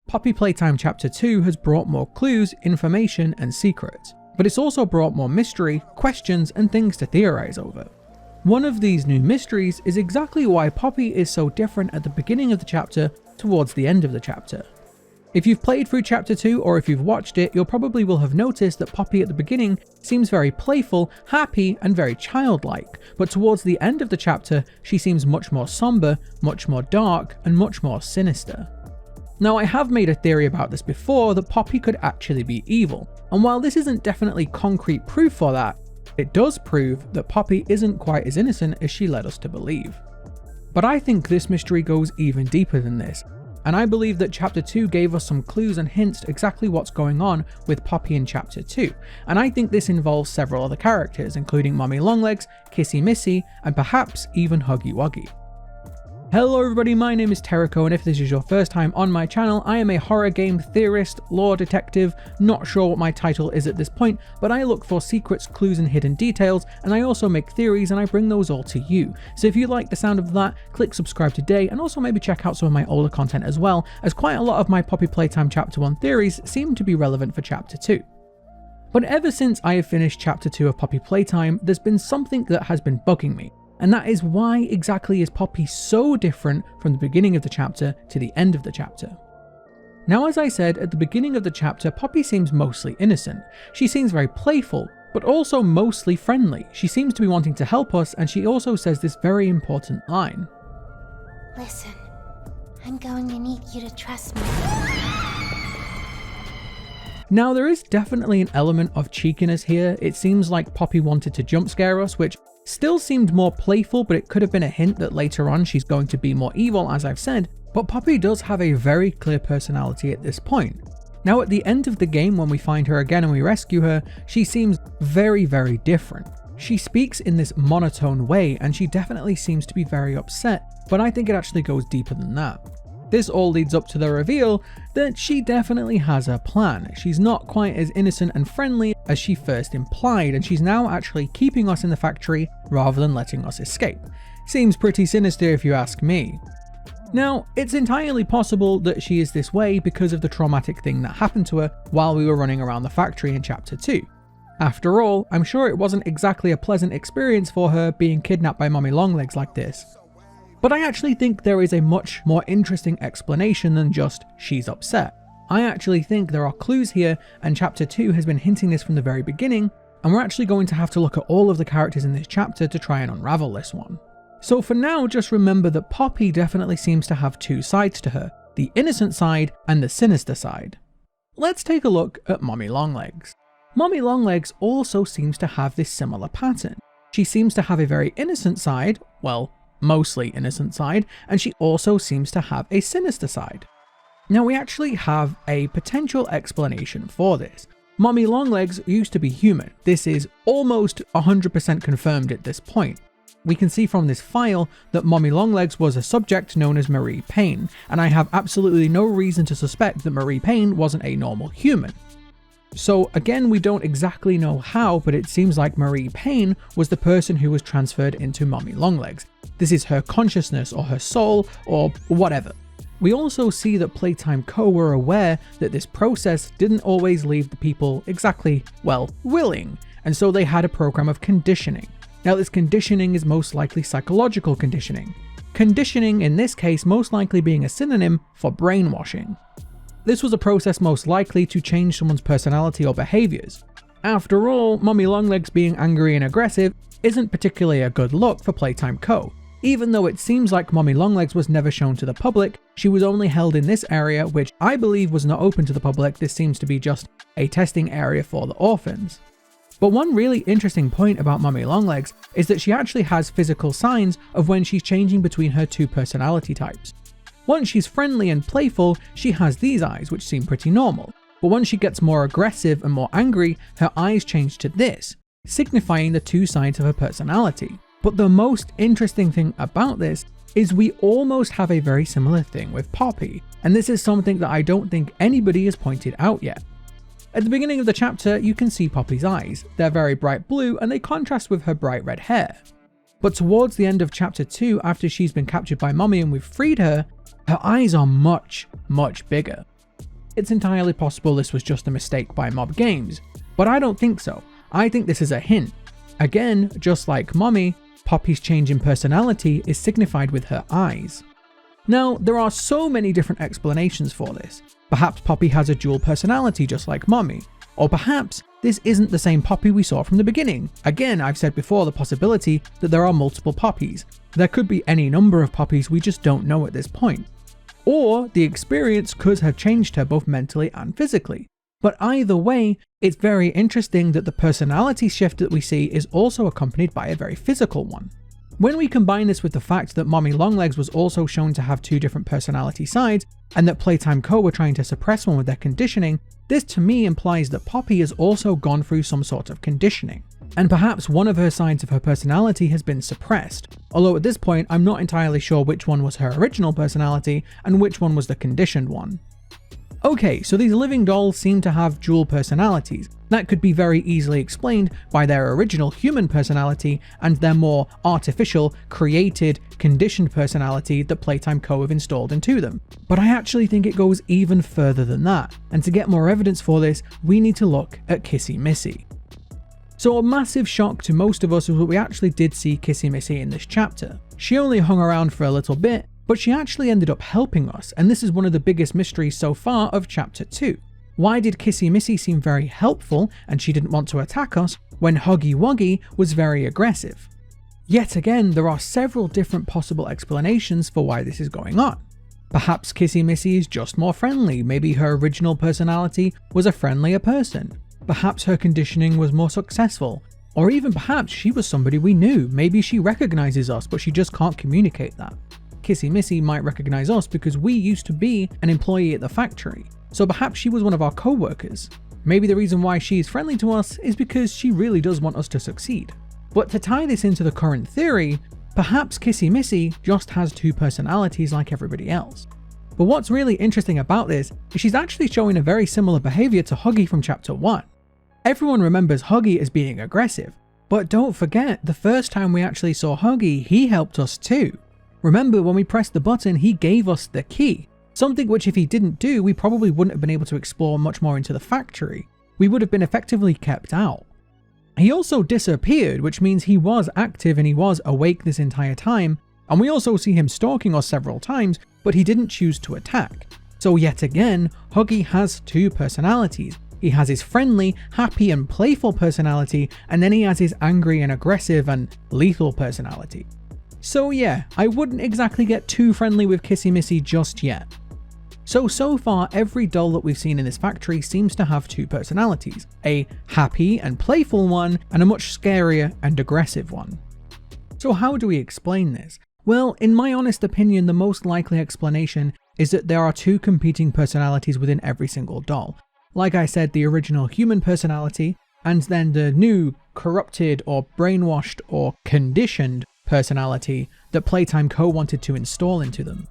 Poppy Playtime Chapter 2 has brought more clues, information, and secrets, but it's also brought more mystery, questions, and things to theorize over. One of these new mysteries is exactly why Poppy is so different at the beginning of the chapter towards the end of the chapter. If you've played through Chapter 2 or if you've watched it, you'll probably will have noticed that Poppy at the beginning seems very playful, happy, and very childlike, but towards the end of the chapter, she seems much more somber, much more dark, and much more sinister. Now, I have made a theory about this before that Poppy could actually be evil, and while this isn't definitely concrete proof for that, it does prove that Poppy isn't quite as innocent as she led us to believe. But I think this mystery goes even deeper than this, and I believe that Chapter 2 gave us some clues and hints to exactly what's going on with Poppy in Chapter 2, and I think this involves several other characters, including Mommy Longlegs, Kissy Missy, and perhaps even Huggy Wuggy. Hello everybody, my name is Tericho, and if this is your first time on my channel, I am a horror game theorist, lore detective, not sure what my title is at this point, but I look for secrets, clues, and hidden details, and I also make theories and I bring those all to you. So if you like the sound of that, click subscribe today, and also maybe check out some of my older content as well, as quite a lot of my Poppy Playtime Chapter 1 theories seem to be relevant for Chapter 2. But ever since I have finished Chapter 2 of Poppy Playtime, there's been something that has been bugging me. And that is, why exactly is Poppy so different from the beginning of the chapter to the end of the chapter? Now, as I said, at the beginning of the chapter, Poppy seems mostly innocent. She seems very playful, but also mostly friendly. She seems to be wanting to help us, and she also says this very important line. Listen, I'm going to need you to trust me. Now, there is definitely an element of cheekiness here. It seems like Poppy wanted to jump scare us, which still seemed more playful, but it could have been a hint that later on she's going to be more evil, as I've said. But Poppy does have a very clear personality at this point. Now, at the end of the game, when we find her again and we rescue her, she seems very, very different. She speaks in this monotone way, and she definitely seems to be very upset, but I think it actually goes deeper than that. This all leads up to the reveal that she definitely has a plan. She's not quite as innocent and friendly as she first implied, and she's now actually keeping us in the factory rather than letting us escape. Seems pretty sinister if you ask me. Now, it's entirely possible that she is this way because of the traumatic thing that happened to her while we were running around the factory in Chapter 2. After all, I'm sure it wasn't exactly a pleasant experience for her being kidnapped by Mommy Longlegs like this. But I actually think there is a much more interesting explanation than just she's upset. I actually think there are clues here, and Chapter 2 has been hinting this from the very beginning, and we're actually going to have to look at all of the characters in this chapter to try and unravel this one. So for now, just remember that Poppy definitely seems to have two sides to her, the innocent side and the sinister side. Let's take a look at Mommy Longlegs. Mommy Longlegs also seems to have this similar pattern. She seems to have a very innocent side, well, mostly innocent side, and she also seems to have a sinister side. Now, we actually have a potential explanation for this. Mommy Longlegs used to be human. This is almost 100% confirmed at this point. We can see from this file that Mommy Longlegs was a subject known as Marie Payne, and I have absolutely no reason to suspect that Marie Payne wasn't a normal human. So again, we don't exactly know how, but it seems like Marie Payne was the person who was transferred into Mommy Longlegs. This is her consciousness or her soul or whatever. We also see that Playtime Co. were aware that this process didn't always leave the people exactly, well, willing, and so they had a program of conditioning. Now, this conditioning is most likely psychological conditioning. Conditioning in this case most likely being a synonym for brainwashing. This was a process most likely to change someone's personality or behaviors. After all, Mommy Longlegs being angry and aggressive isn't particularly a good look for Playtime Co. Even though it seems like Mommy Longlegs was never shown to the public, she was only held in this area, which I believe was not open to the public. This seems to be just a testing area for the orphans. But one really interesting point about Mommy Longlegs is that she actually has physical signs of when she's changing between her two personality types. Once she's friendly and playful, she has these eyes, which seem pretty normal. But once she gets more aggressive and more angry, her eyes change to this, signifying the two sides of her personality. But the most interesting thing about this is we almost have a very similar thing with Poppy, and this is something that I don't think anybody has pointed out yet. At the beginning of the chapter, you can see Poppy's eyes. They're very bright blue and they contrast with her bright red hair. But towards the end of chapter 2, after she's been captured by Mommy and we've freed her, her eyes are much, much bigger. it's entirely possible this was just a mistake by Mob Games. But I don't think so. I think this is a hint. Again, just like Mommy, Poppy's change in personality is signified with her eyes. Now, there are so many different explanations for this. Perhaps Poppy has a dual personality just like Mommy. Or perhaps this isn't the same Poppy we saw from the beginning. Again, I've said before the possibility that there are multiple Poppies. There could be any number of Poppies we just don't know at this point. Or the experience could have changed her both mentally and physically. But either way, it's very interesting that the personality shift that we see is also accompanied by a very physical one. When we combine this with the fact that Mommy Longlegs was also shown to have two different personality sides, and that Playtime Co were trying to suppress one with their conditioning, this to me implies that Poppy has also gone through some sort of conditioning. And perhaps one of her sides of her personality has been suppressed, although at this point I'm not entirely sure which one was her original personality and which one was the conditioned one. Okay, so these living dolls seem to have dual personalities. That could be very easily explained by their original human personality and their more artificial, created, conditioned personality that Playtime Co have installed into them. But I actually think it goes even further than that, and to get more evidence for this, we need to look at Kissy Missy. So a massive shock to most of us was that we actually did see Kissy Missy in this chapter. She only hung around for a little bit, but she actually ended up helping us, and this is one of the biggest mysteries so far of chapter 2. Why did Kissy Missy seem very helpful and she didn't want to attack us when Huggy Wuggy was very aggressive? Yet again, there are several different possible explanations for why this is going on. Perhaps Kissy Missy is just more friendly, maybe her original personality was a friendlier person. Perhaps her conditioning was more successful, or even perhaps she was somebody we knew, maybe she recognizes us but she just can't communicate that. Kissy Missy might recognize us because we used to be an employee at the factory, so perhaps she was one of our co-workers. Maybe the reason why she is friendly to us is because she really does want us to succeed. But to tie this into the current theory, perhaps Kissy Missy just has two personalities like everybody else. But what's really interesting about this is she's actually showing a very similar behavior to Huggy from chapter 1. Everyone remembers Huggy as being aggressive, but don't forget, the first time we actually saw Huggy, he helped us too. Remember, when we pressed the button, he gave us the key. Something which if he didn't do, we probably wouldn't have been able to explore much more into the factory. We would have been effectively kept out. He also disappeared, which means he was active and he was awake this entire time, and we also see him stalking us several times, but he didn't choose to attack. So yet again, Huggy has two personalities. He has his friendly, happy and playful personality, and then he has his angry and aggressive and lethal personality. So yeah, I wouldn't exactly get too friendly with Kissy Missy just yet. So far every doll that we've seen in this factory seems to have two personalities, a happy and playful one and a much scarier and aggressive one. So how do we explain this? Well, in my honest opinion, the most likely explanation is that there are two competing personalities within every single doll. Like I said, the original human personality, and then the new corrupted or brainwashed or conditioned personality that Playtime Co wanted to install into them.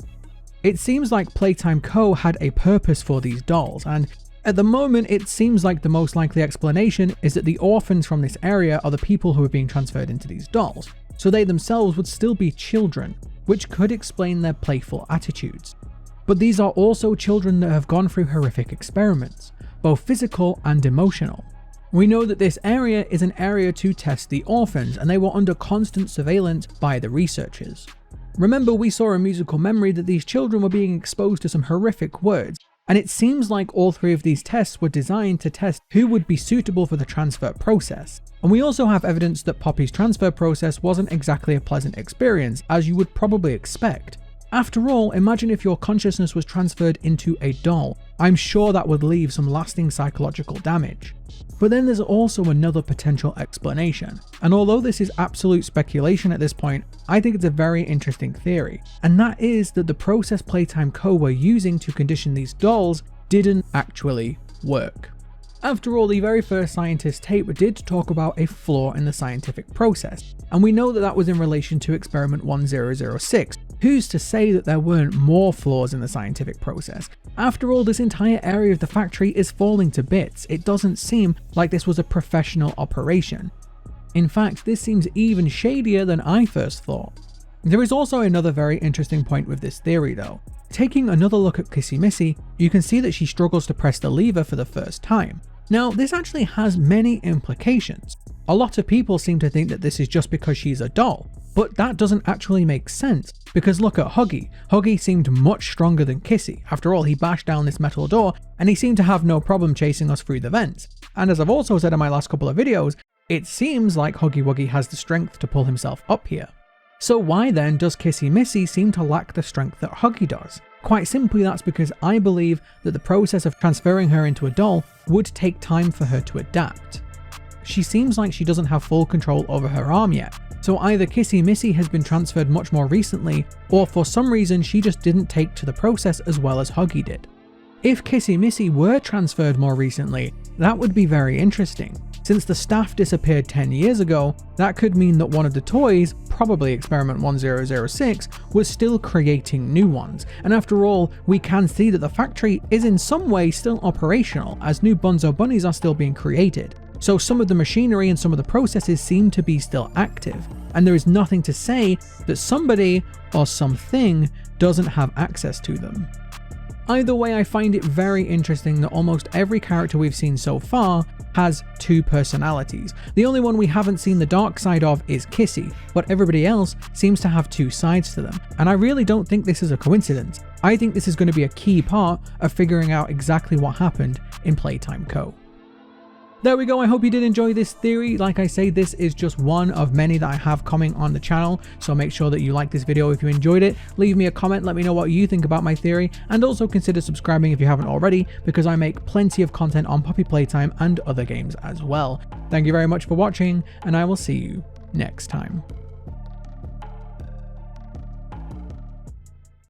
It seems like Playtime Co had a purpose for these dolls, and at the moment it seems like the most likely explanation is that the orphans from this area are the people who are being transferred into these dolls, so they themselves would still be children, which could explain their playful attitudes. But these are also children that have gone through horrific experiments, both physical and emotional. We know that this area is an area to test the orphans, and they were under constant surveillance by the researchers. Remember, we saw a musical memory that these children were being exposed to some horrific words, and it seems like all three of these tests were designed to test who would be suitable for the transfer process. And we also have evidence that Poppy's transfer process wasn't exactly a pleasant experience, as you would probably expect. After all, imagine if your consciousness was transferred into a doll. I'm sure that would leave some lasting psychological damage. But then there's also another potential explanation, and although this is absolute speculation at this point, I think it's a very interesting theory, and that is that the process Playtime Co were using to condition these dolls didn't actually work. After all, the very first scientist tape did talk about a flaw in the scientific process, and we know that that was in relation to experiment 1006. Who's to say that there weren't more flaws in the scientific process? After all, this entire area of the factory is falling to bits. It doesn't seem like this was a professional operation. In fact, this seems even shadier than I first thought. There is also another very interesting point with this theory though. Taking another look at Kissy Missy, you can see that she struggles to press the lever for the first time. Now, this actually has many implications. A lot of people seem to think that this is just because she's a doll, but that doesn't actually make sense, because look at Huggy. Huggy seemed much stronger than Kissy. After all, he bashed down this metal door, and he seemed to have no problem chasing us through the vents. And as I've also said in my last couple of videos, it seems like Huggy Wuggy has the strength to pull himself up here. So why then does Kissy Missy seem to lack the strength that Huggy does? Quite simply, that's because I believe that the process of transferring her into a doll would take time for her to adapt. She seems like she doesn't have full control over her arm yet, so either Kissy Missy has been transferred much more recently, or for some reason she just didn't take to the process as well as Huggy did. If Kissy Missy were transferred more recently, that would be very interesting. Since the staff disappeared 10 years ago, that could mean that one of the toys, probably Experiment 1006, was still creating new ones. And after all, we can see that the factory is in some way still operational, as new Bunzo Bunnies are still being created. So some of the machinery and some of the processes seem to be still active, and there is nothing to say that somebody or something doesn't have access to them. Either way, I find it very interesting that almost every character we've seen so far has two personalities. The only one we haven't seen the dark side of is Kissy, but everybody else seems to have two sides to them. And I really don't think this is a coincidence. I think this is going to be a key part of figuring out exactly what happened in Playtime Co. There we go, I hope you did enjoy this theory. Like I say, this is just one of many that I have coming on the channel, so make sure that you like this video if you enjoyed it. Leave me a comment, let me know what you think about my theory, and also consider subscribing if you haven't already, because I make plenty of content on Poppy Playtime and other games as well. Thank you very much for watching, and I will see you next time.